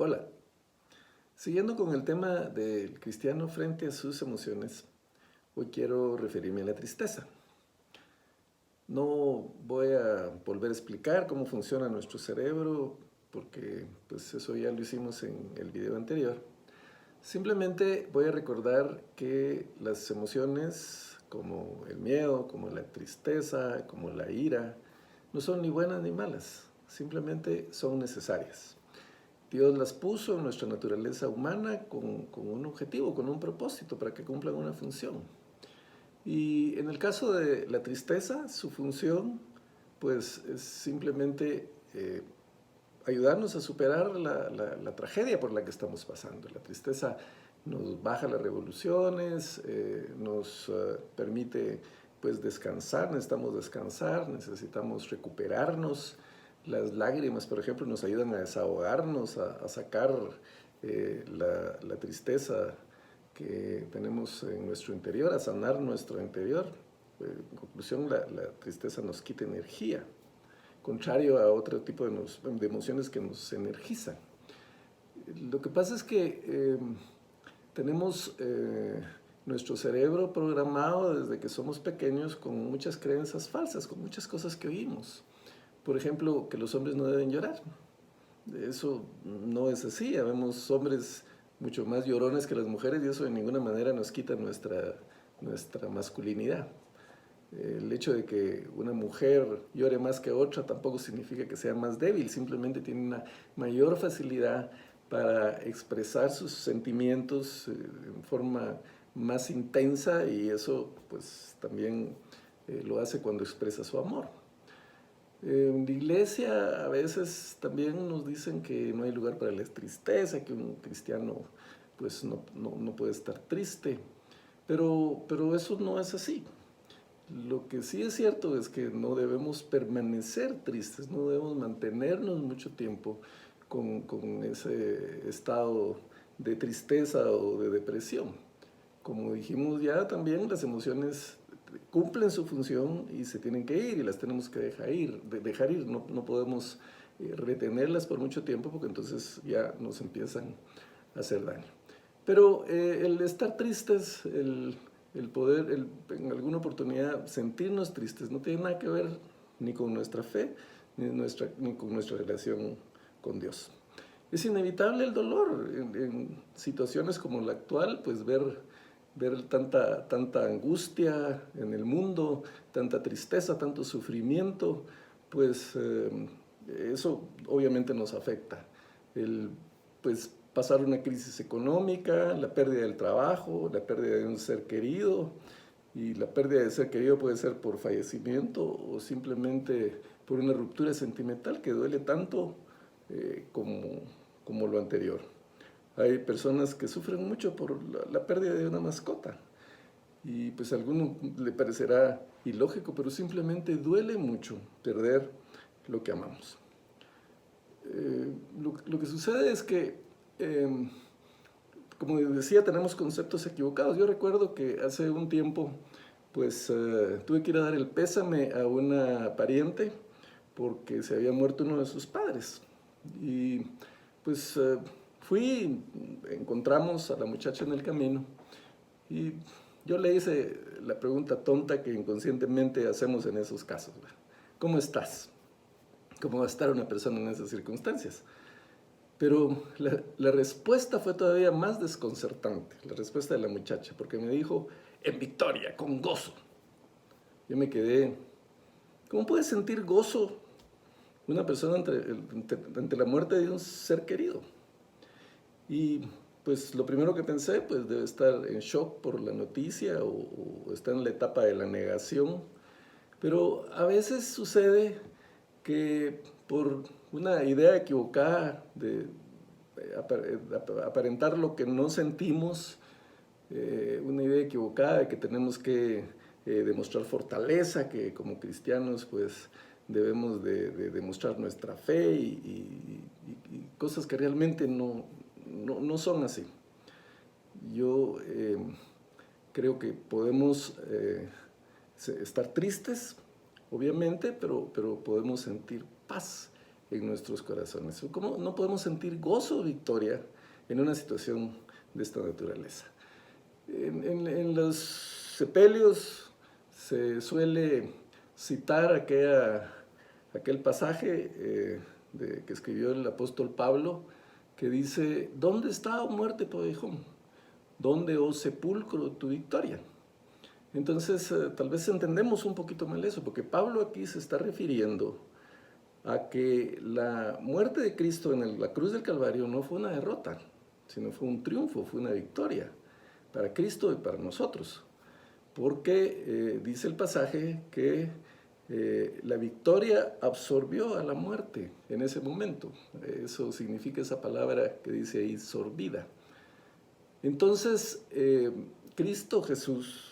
Hola, siguiendo con el tema del cristiano frente a sus emociones, hoy quiero referirme a la tristeza. No voy a volver a explicar cómo funciona nuestro cerebro, porque pues eso ya lo hicimos en el video anterior. Simplemente voy a recordar que las emociones, como el miedo, como la tristeza, como la ira, no son ni buenas ni malas, simplemente son necesarias. Dios las puso en nuestra naturaleza humana con un objetivo, con un propósito, para que cumplan una función. Y en el caso de la tristeza, su función pues es simplemente ayudarnos a superar la tragedia por la que estamos pasando. La tristeza nos baja las revoluciones, nos permite pues descansar, necesitamos recuperarnos. Las lágrimas, por ejemplo, nos ayudan a desahogarnos, a sacar la tristeza que tenemos en nuestro interior, a sanar nuestro interior. En conclusión, la tristeza nos quita energía, contrario a otro tipo de emociones que nos energizan. Lo que pasa es que tenemos nuestro cerebro programado desde que somos pequeños con muchas creencias falsas, con muchas cosas que oímos. Por ejemplo, que los hombres no deben llorar. Eso no es así. Habemos hombres mucho más llorones que las mujeres y eso de ninguna manera nos quita nuestra masculinidad. El hecho de que una mujer llore más que otra tampoco significa que sea más débil, simplemente tiene una mayor facilidad para expresar sus sentimientos en forma más intensa y eso pues también lo hace cuando expresa su amor. En la iglesia a veces también nos dicen que no hay lugar para la tristeza, que un cristiano pues no puede estar triste, pero eso no es así. Lo que sí es cierto es que no debemos permanecer tristes, no debemos mantenernos mucho tiempo con ese estado de tristeza o de depresión. Como dijimos ya también, las emociones cumplen su función y se tienen que ir y las tenemos que dejar ir. No podemos retenerlas por mucho tiempo porque entonces ya nos empiezan a hacer daño. Pero el estar tristes, el poder en alguna oportunidad sentirnos tristes, no tiene nada que ver ni con nuestra fe ni con nuestra relación con Dios. Es inevitable el dolor en situaciones como la actual, pues ver tanta angustia en el mundo, tanta tristeza, tanto sufrimiento, pues eso obviamente nos afecta. Pues pasar una crisis económica, la pérdida del trabajo, la pérdida de un ser querido, y la pérdida de ser querido puede ser por fallecimiento o simplemente por una ruptura sentimental que duele tanto como lo anterior. Hay personas que sufren mucho por la pérdida de una mascota y pues a alguno le parecerá ilógico, pero simplemente duele mucho perder lo que amamos. Lo que sucede es que, como decía, tenemos conceptos equivocados. Yo recuerdo que hace un tiempo pues tuve que ir a dar el pésame a una pariente porque se había muerto uno de sus padres. Y pues fui, encontramos a la muchacha en el camino y yo le hice la pregunta tonta que inconscientemente hacemos en esos casos. ¿Cómo estás? ¿Cómo va a estar una persona en esas circunstancias? Pero la respuesta fue todavía más desconcertante, la respuesta de la muchacha, porque me dijo, en victoria, con gozo. Yo me quedé, ¿cómo puede sentir gozo una persona ante la muerte de un ser querido? Y pues lo primero que pensé, pues debe estar en shock por la noticia o está en la etapa de la negación. Pero a veces sucede que por una idea equivocada de aparentar lo que no sentimos, una idea equivocada de que tenemos que demostrar fortaleza, que como cristianos pues debemos de demostrar nuestra fe y cosas que realmente no son así. Yo creo que podemos estar tristes, obviamente, pero podemos sentir paz en nuestros corazones. ¿Cómo no podemos sentir gozo o victoria en una situación de esta naturaleza? En los sepelios se suele citar aquel pasaje que escribió el apóstol Pablo, que dice: ¿dónde está, oh muerte, tu aguijón? ¿Dónde, oh sepulcro, tu victoria? Entonces, tal vez entendemos un poquito mal eso, porque Pablo aquí se está refiriendo a que la muerte de Cristo en la cruz del Calvario no fue una derrota, sino fue un triunfo, fue una victoria para Cristo y para nosotros. Porque dice el pasaje que la victoria absorbió a la muerte en ese momento. Eso significa esa palabra que dice ahí, sorbida. Entonces, Cristo Jesús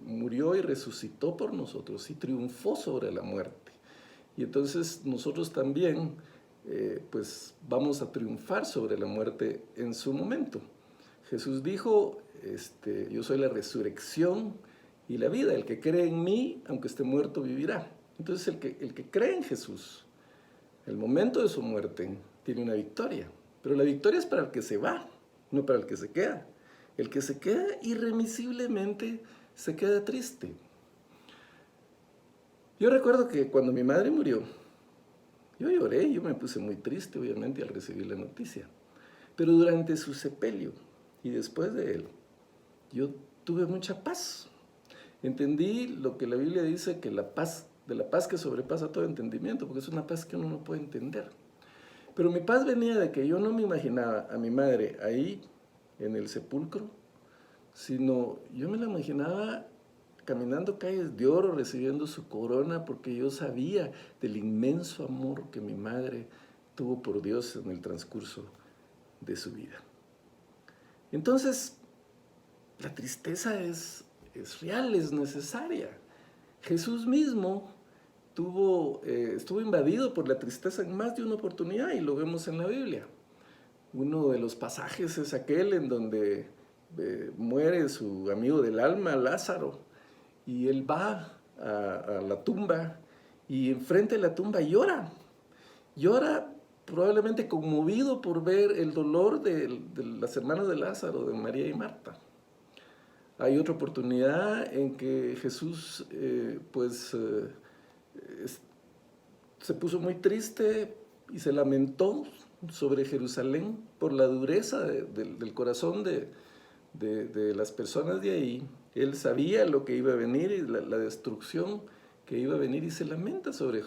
murió y resucitó por nosotros y triunfó sobre la muerte. Y entonces nosotros también pues vamos a triunfar sobre la muerte en su momento. Jesús dijo, yo soy la resurrección y la vida. El que cree en mí, aunque esté muerto, vivirá. Entonces el que cree en Jesús, el momento de su muerte, tiene una victoria. Pero la victoria es para el que se va, no para el que se queda. El que se queda irremisiblemente se queda triste. Yo recuerdo que cuando mi madre murió, yo lloré, yo me puse muy triste, obviamente, al recibir la noticia. Pero durante su sepelio y después de él, yo tuve mucha paz. Entendí lo que la Biblia dice, que de la paz que sobrepasa todo entendimiento, porque es una paz que uno no puede entender. Pero mi paz venía de que yo no me imaginaba a mi madre ahí, en el sepulcro, sino yo me la imaginaba caminando calles de oro, recibiendo su corona, porque yo sabía del inmenso amor que mi madre tuvo por Dios en el transcurso de su vida. Entonces, la tristeza es real, es necesaria. Jesús mismo estuvo invadido por la tristeza en más de una oportunidad, y lo vemos en la Biblia. Uno de los pasajes es aquel en donde muere su amigo del alma, Lázaro, y él va a la tumba, y enfrente de la tumba llora probablemente conmovido por ver el dolor de las hermanas de Lázaro, de María y Marta. Hay otra oportunidad en que Jesús se puso muy triste y se lamentó sobre Jerusalén por la dureza del corazón de las personas de ahí. Él sabía lo que iba a venir y la destrucción que iba a venir, y se lamenta sobre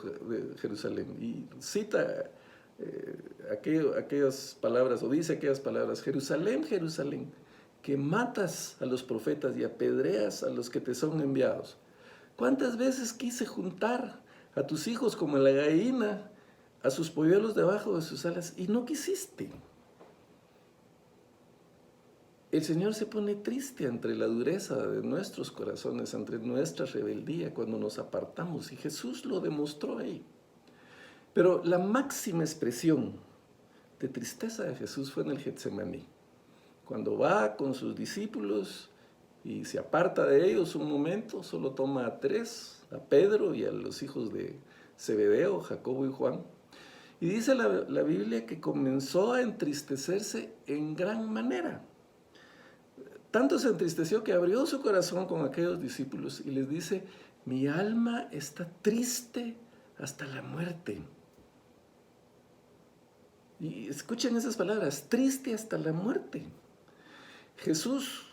Jerusalén y cita aquellas palabras, o dice aquellas palabras: Jerusalén, Jerusalén, que matas a los profetas y apedreas a los que te son enviados. ¿Cuántas veces quise juntar a tus hijos como la gallina a sus polluelos debajo de sus alas, y no quisiste? El Señor se pone triste ante la dureza de nuestros corazones, ante nuestra rebeldía, cuando nos apartamos, y Jesús lo demostró ahí. Pero la máxima expresión de tristeza de Jesús fue en el Getsemaní, cuando va con sus discípulos y se aparta de ellos un momento. Solo toma a tres, a Pedro y a los hijos de Zebedeo, Jacobo y Juan, y dice la Biblia que comenzó a entristecerse en gran manera. Tanto se entristeció que abrió su corazón con aquellos discípulos y les dice: mi alma está triste hasta la muerte. Y escuchen esas palabras: triste hasta la muerte. Jesús,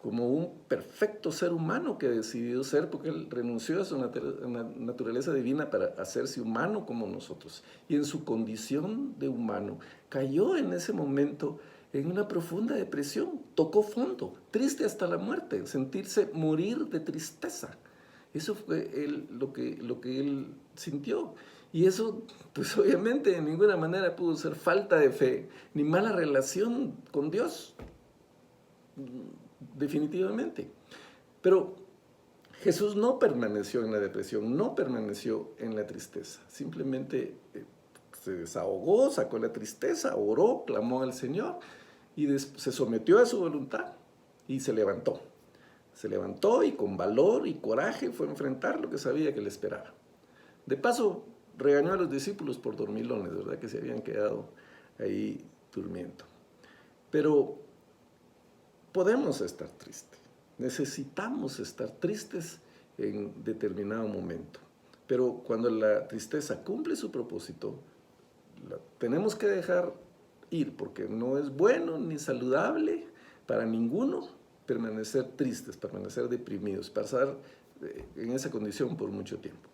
como un perfecto ser humano que decidió ser, porque él renunció a su naturaleza divina para hacerse humano como nosotros, y en su condición de humano cayó en ese momento en una profunda depresión, tocó fondo, triste hasta la muerte, sentirse morir de tristeza. Eso fue lo que él sintió. Y eso, pues obviamente, de ninguna manera pudo ser falta de fe, ni mala relación con Dios, definitivamente. Pero Jesús no permaneció en la depresión, no permaneció en la tristeza. Simplemente se desahogó, sacó la tristeza, oró, clamó al Señor, y se sometió a su voluntad y se levantó. Se levantó y con valor y coraje fue a enfrentar lo que sabía que le esperaba. De paso, regañó a los discípulos por dormilones, ¿verdad? Que se habían quedado ahí durmiendo. Pero podemos estar tristes, necesitamos estar tristes en determinado momento. Pero cuando la tristeza cumple su propósito, la tenemos que dejar ir, porque no es bueno ni saludable para ninguno permanecer tristes, permanecer deprimidos, pasar en esa condición por mucho tiempo.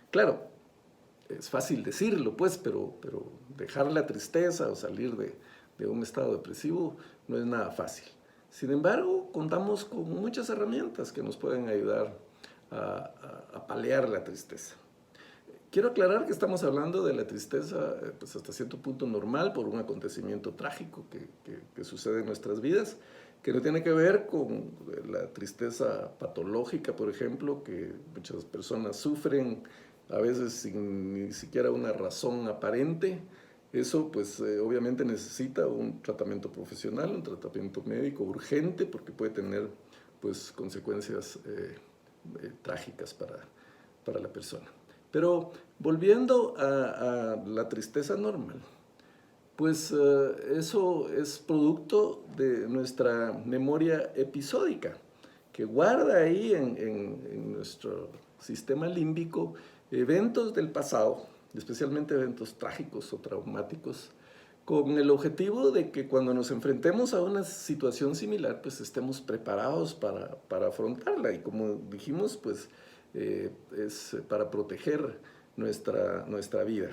Claro, es fácil decirlo, pues, pero dejar la tristeza o salir de un estado depresivo no es nada fácil. Sin embargo, contamos con muchas herramientas que nos pueden ayudar a paliar la tristeza. Quiero aclarar que estamos hablando de la tristeza pues hasta cierto punto normal por un acontecimiento trágico que sucede en nuestras vidas, que no tiene que ver con la tristeza patológica, por ejemplo, que muchas personas sufren a veces sin ni siquiera una razón aparente. Eso pues obviamente necesita un tratamiento profesional, un tratamiento médico urgente, porque puede tener pues consecuencias trágicas para la persona. Pero volviendo a la tristeza normal, pues eso es producto de nuestra memoria episódica, que guarda ahí en nuestro sistema límbico eventos del pasado, especialmente eventos trágicos o traumáticos, con el objetivo de que cuando nos enfrentemos a una situación similar, pues estemos preparados para afrontarla. Y como dijimos, pues es para proteger nuestra vida.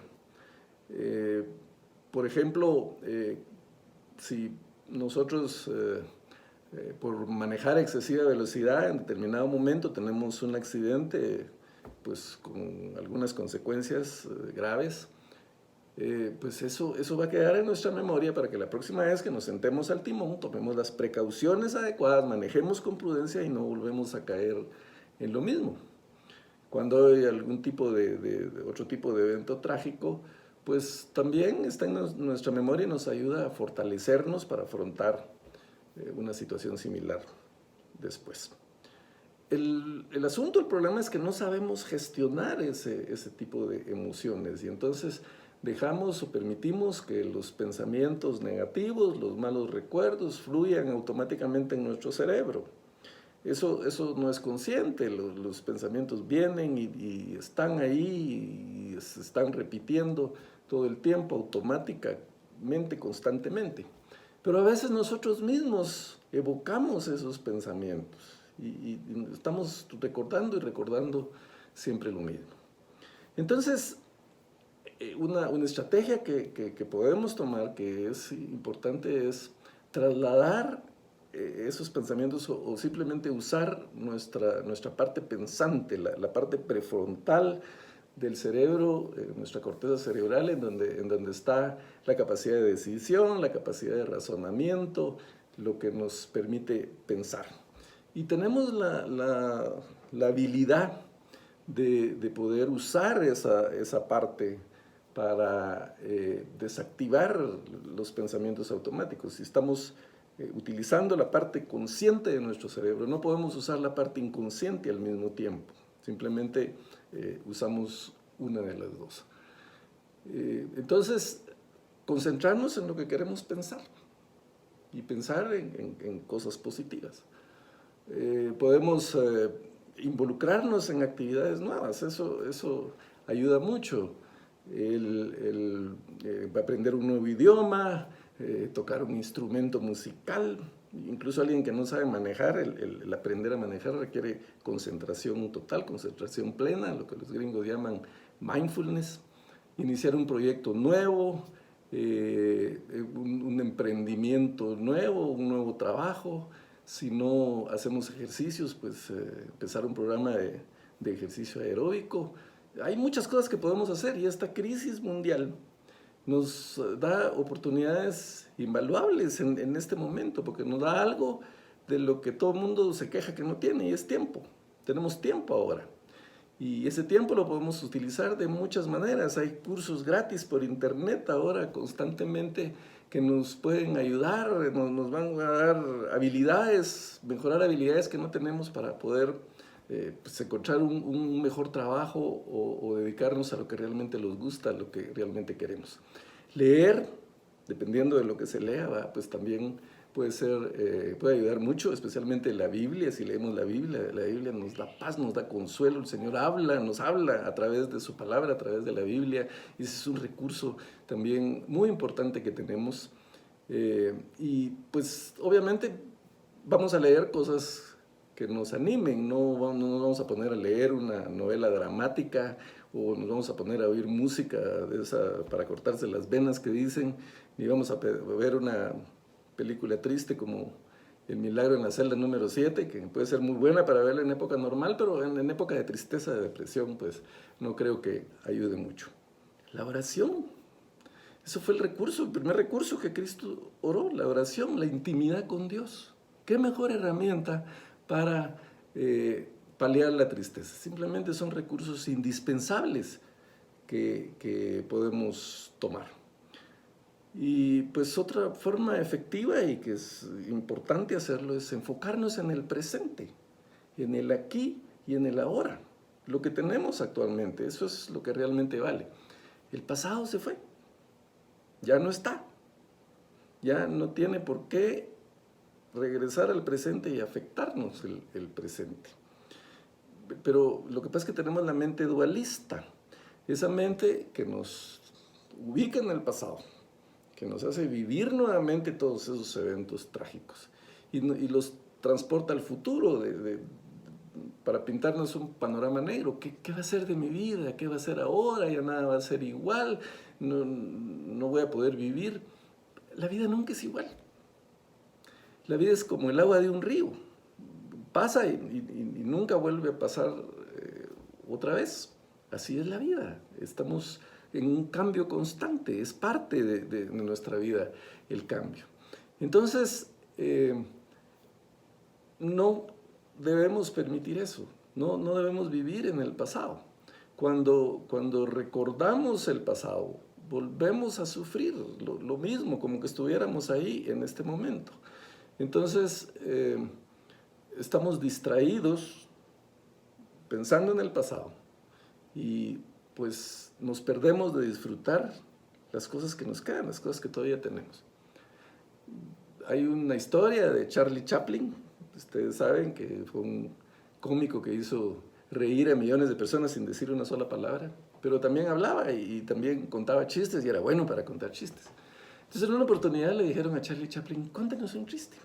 Por ejemplo, si nosotros por manejar a excesiva velocidad en determinado momento tenemos un accidente pues con algunas consecuencias graves, pues eso va a quedar en nuestra memoria para que la próxima vez que nos sentemos al timón tomemos las precauciones adecuadas, manejemos con prudencia y no volvemos a caer en lo mismo. Cuando hay algún tipo otro tipo de evento trágico, pues también está en nuestra memoria y nos ayuda a fortalecernos para afrontar una situación similar después. El asunto, el problema es que no sabemos gestionar ese tipo de emociones y entonces dejamos o permitimos que los pensamientos negativos, los malos recuerdos fluyan automáticamente en nuestro cerebro. Eso no es consciente, los pensamientos vienen y están ahí y se están repitiendo todo el tiempo, automáticamente, constantemente. Pero a veces nosotros mismos evocamos esos pensamientos y estamos recordando y recordando siempre lo mismo. Entonces, una estrategia que podemos tomar, que es importante, es trasladar esos pensamientos o simplemente usar nuestra parte pensante, la parte prefrontal del cerebro, nuestra corteza cerebral, en donde está la capacidad de decisión, la capacidad de razonamiento, lo que nos permite pensar. Y tenemos la habilidad de poder usar esa parte para desactivar los pensamientos automáticos. Si estamos utilizando la parte consciente de nuestro cerebro, no podemos usar la parte inconsciente al mismo tiempo. Simplemente usamos una de las dos. Entonces, concentrarnos en lo que queremos pensar y pensar en cosas positivas. Podemos involucrarnos en actividades nuevas, eso ayuda mucho. Aprender un nuevo idioma, tocar un instrumento musical, incluso alguien que no sabe manejar, el aprender a manejar requiere concentración total, concentración plena, lo que los gringos llaman mindfulness. Iniciar un proyecto nuevo, un emprendimiento nuevo, un nuevo trabajo. Si no hacemos ejercicios, pues empezar un programa de ejercicio aeróbico. Hay muchas cosas que podemos hacer y esta crisis mundial nos da oportunidades invaluables en este momento, porque nos da algo de lo que todo el mundo se queja que no tiene, y es tiempo. Tenemos tiempo ahora. Y ese tiempo lo podemos utilizar de muchas maneras. Hay cursos gratis por internet ahora constantemente que nos pueden ayudar, nos van a dar habilidades, mejorar habilidades que no tenemos para poder pues encontrar un mejor trabajo o dedicarnos a lo que realmente nos gusta, a lo que realmente queremos. Leer, dependiendo de lo que se lea, ¿va? Pues también puede ayudar mucho, especialmente la Biblia. Si leemos la Biblia nos da paz, nos da consuelo. El Señor nos habla a través de su palabra, a través de la Biblia, y ese es un recurso también muy importante que tenemos. Y pues obviamente vamos a leer cosas que nos animen, no nos vamos a poner a leer una novela dramática o nos vamos a poner a oír música de esa para cortarse las venas que dicen, ni vamos a ver una película triste como El milagro en la celda número 7, que puede ser muy buena para verla en época normal, pero en época de tristeza, de depresión, pues no creo que ayude mucho. La oración, eso fue el primer recurso que Cristo oró, la oración, la intimidad con Dios. ¿Qué mejor herramienta para paliar la tristeza? Simplemente son recursos indispensables que podemos tomar. Y pues otra forma efectiva y que es importante hacerlo es enfocarnos en el presente, en el aquí y en el ahora. Lo que tenemos actualmente, eso es lo que realmente vale. El pasado se fue, ya no está, ya no tiene por qué regresar al presente y afectarnos el presente. Pero lo que pasa es que tenemos la mente dualista, esa mente que nos ubica en el pasado, que nos hace vivir nuevamente todos esos eventos trágicos y los transporta al futuro para pintarnos un panorama negro. ¿Qué va a ser de mi vida? ¿Qué va a ser ahora? Ya nada va a ser igual, no voy a poder vivir. La vida nunca es igual. La vida es como el agua de un río. Pasa y nunca vuelve a pasar otra vez. Así es la vida. Estamos en un cambio constante. Es parte de nuestra vida el cambio. Entonces, no debemos permitir eso. No debemos vivir en el pasado. Cuando recordamos el pasado, volvemos a sufrir lo mismo, como que estuviéramos ahí en este momento. Entonces, estamos distraídos pensando en el pasado y pues nos perdemos de disfrutar las cosas que nos quedan, las cosas que todavía tenemos. Hay una historia de Charlie Chaplin, ustedes saben que fue un cómico que hizo reír a millones de personas sin decir una sola palabra, pero también hablaba y también contaba chistes y era bueno para contar chistes. Entonces en una oportunidad le dijeron a Charlie Chaplin, cuéntanos un chiste.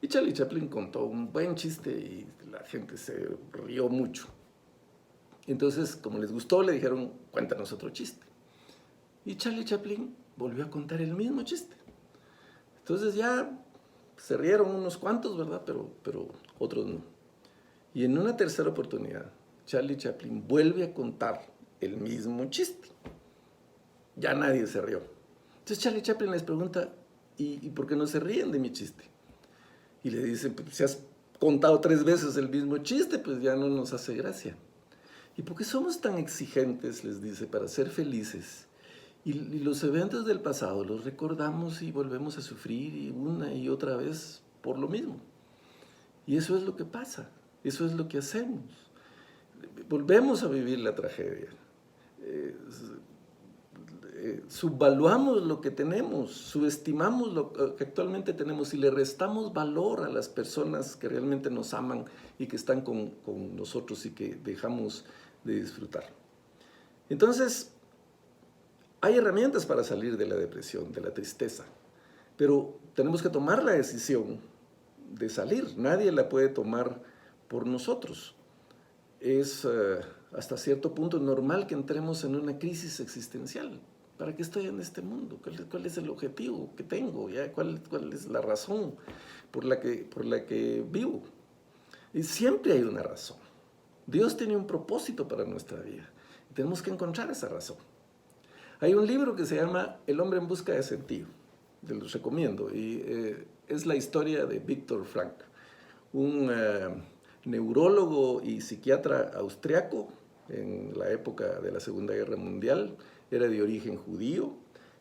Y Charlie Chaplin contó un buen chiste y la gente se rió mucho. Entonces, como les gustó, le dijeron, cuéntanos otro chiste. Y Charlie Chaplin volvió a contar el mismo chiste. Entonces ya se rieron unos cuantos, ¿verdad? Pero otros no. Y en una tercera oportunidad, Charlie Chaplin vuelve a contar el mismo chiste. Ya nadie se rió. Entonces Charlie Chaplin les pregunta, ¿y por qué no se ríen de mi chiste? Y le dicen, pues si has contado 3 veces el mismo chiste, pues ya no nos hace gracia. ¿Y por qué somos tan exigentes, les dice, para ser felices? Y los eventos del pasado los recordamos y volvemos a sufrir una y otra vez por lo mismo. Y eso es lo que pasa, eso es lo que hacemos. Volvemos a vivir la tragedia. Subvaluamos lo que tenemos, subestimamos lo que actualmente tenemos y le restamos valor a las personas que realmente nos aman y que están con nosotros y que dejamos de disfrutar. Entonces, hay herramientas para salir de la depresión, de la tristeza, pero tenemos que tomar la decisión de salir. Nadie la puede tomar por nosotros. Es hasta cierto punto normal que entremos en una crisis existencial. ¿Para qué estoy en este mundo? ¿Cuál es el objetivo que tengo? ¿Ya? ¿Cuál es la razón por la que vivo? Y siempre hay una razón. Dios tiene un propósito para nuestra vida. Y tenemos que encontrar esa razón. Hay un libro que se llama El hombre en busca de sentido. Te los recomiendo. Y es la historia de Viktor Frankl, un neurólogo y psiquiatra austriaco en la época de la Segunda Guerra Mundial. Era de origen judío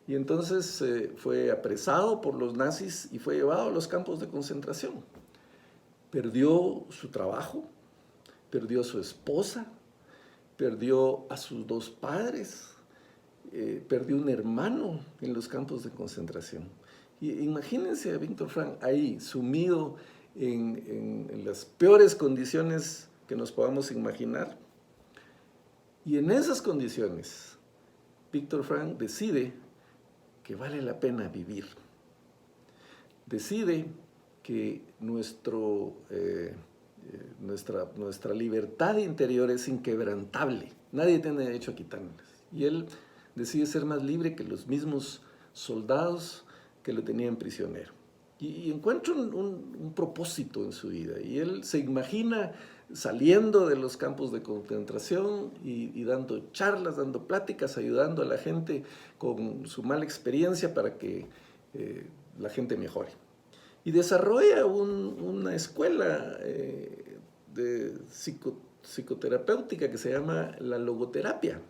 y entonces fue apresado por los nazis y fue llevado a los campos de concentración. Perdió su trabajo, perdió a su esposa, perdió a sus dos padres, perdió un hermano en los campos de concentración. Y imagínense a Víctor Frank ahí, sumido en las peores condiciones que nos podamos imaginar. Y en esas condiciones, Víctor Frank decide que vale la pena vivir. Decide que nuestra libertad interior es inquebrantable. Nadie tiene derecho a quitárnosla. Y él decide ser más libre que los mismos soldados que lo tenían prisionero. Y encuentra un propósito en su vida. Y él se imagina saliendo de los campos de concentración y dando charlas, dando pláticas, ayudando a la gente con su mala experiencia para que la gente mejore. Y desarrolla una escuela psicoterapéutica que se llama la logoterapia.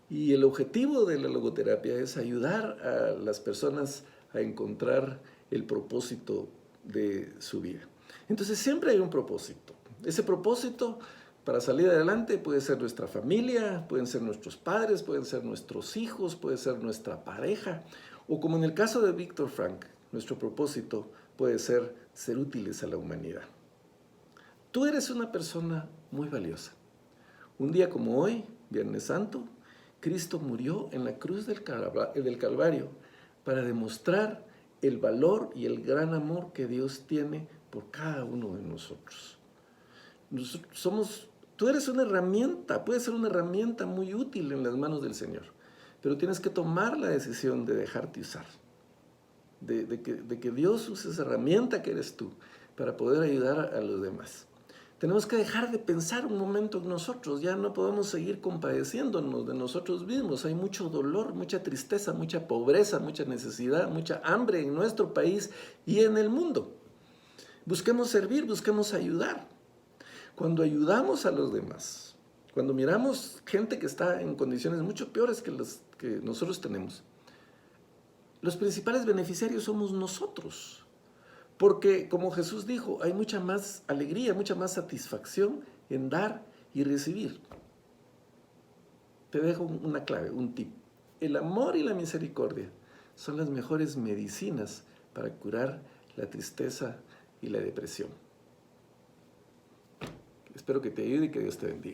Y el objetivo de la logoterapia es ayudar a las personas a encontrar el propósito de su vida. Entonces siempre hay un propósito. Ese propósito para salir adelante puede ser nuestra familia, pueden ser nuestros padres, pueden ser nuestros hijos, puede ser nuestra pareja, o como en el caso de Víctor Frank, nuestro propósito puede ser útiles a la humanidad. Tú eres una persona muy valiosa. Un día como hoy, Viernes Santo, Cristo murió en la cruz del Calvario para demostrar el valor y el gran amor que Dios tiene por cada uno de nosotros. Tú eres una herramienta, puedes ser una herramienta muy útil en las manos del Señor, pero tienes que tomar la decisión de dejarte usar, de que Dios use esa herramienta que eres tú para poder ayudar a los demás. Tenemos que dejar de pensar un momento en nosotros, ya no podemos seguir compadeciéndonos de nosotros mismos. Hay mucho dolor, mucha tristeza, mucha pobreza, mucha necesidad, mucha hambre en nuestro país y en el mundo. Busquemos servir, busquemos ayudar. Cuando ayudamos a los demás, cuando miramos gente que está en condiciones mucho peores que las que nosotros tenemos, los principales beneficiarios somos nosotros. Porque, como Jesús dijo, hay mucha más alegría, mucha más satisfacción en dar y recibir. Te dejo una clave, un tip. El amor y la misericordia son las mejores medicinas para curar la tristeza y la depresión. Espero que te ayude y que Dios te bendiga.